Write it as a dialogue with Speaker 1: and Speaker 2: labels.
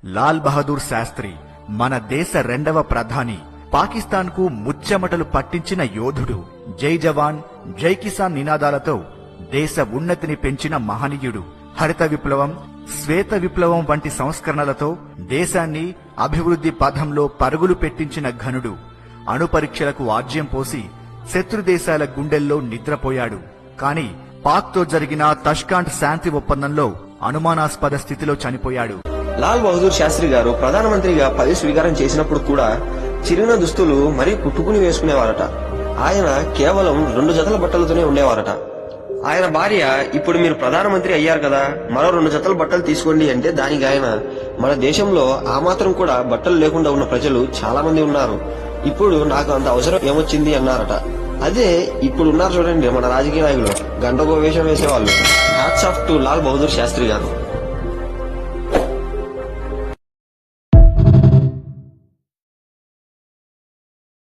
Speaker 1: లాల్ బహదూర్ శాస్త్రి మన దేశ రెండవ ప్రధాని, పాకిస్తాన్ కు ముచ్చెమటలు పట్టించిన యోధుడు, జై జవాన్ జై కిసాన్ నినాదాలతో దేశ ఉన్నతిని పెంచిన మహనీయుడు, హరిత విప్లవం, శ్వేత విప్లవం వంటి సంస్కరణలతో దేశాన్ని అభివృద్ధి పథంలో పరుగులు పెట్టించిన ఘనుడు, అణుపరీక్షలకు ఆజ్యం పోసి శత్రు దేశాల గుండెల్లో నిద్రపోయాడు. కాని పాక్తో జరిగిన తష్కాంట్ శాంతి ఒప్పందంలో అనుమానాస్పద స్థితిలో చనిపోయాడు.
Speaker 2: లాల్ బహదూర్ శాస్త్రి గారు ప్రధానమంత్రిగా పదవి స్వీకారం చేసినప్పుడు కూడా చిరిగిన దుస్తులు మరీ కుట్టుకుని వేసుకునేవారట. ఆయన కేవలం 2 జతల బట్టలతోనే ఉండేవారట. ఆయన భార్య, ఇప్పుడు మీరు ప్రధానమంత్రి అయ్యారు కదా, మరో 2 జతల బట్టలు తీసుకోండి అంటే దానికి ఆయన, మన దేశంలో ఆ మాత్రం కూడా బట్టలు లేకుండా ఉన్న ప్రజలు చాలా మంది ఉన్నారు, ఇప్పుడు నాకు అంత అవసరం ఏమొచ్చింది అన్నారట. అదే ఇప్పుడు ఉన్నారు చూడండి మన రాజకీయ నాయకులు, గంటకో వేషం వేసేవాళ్ళు. Hats off to Lal Bahadur Shastri గారు.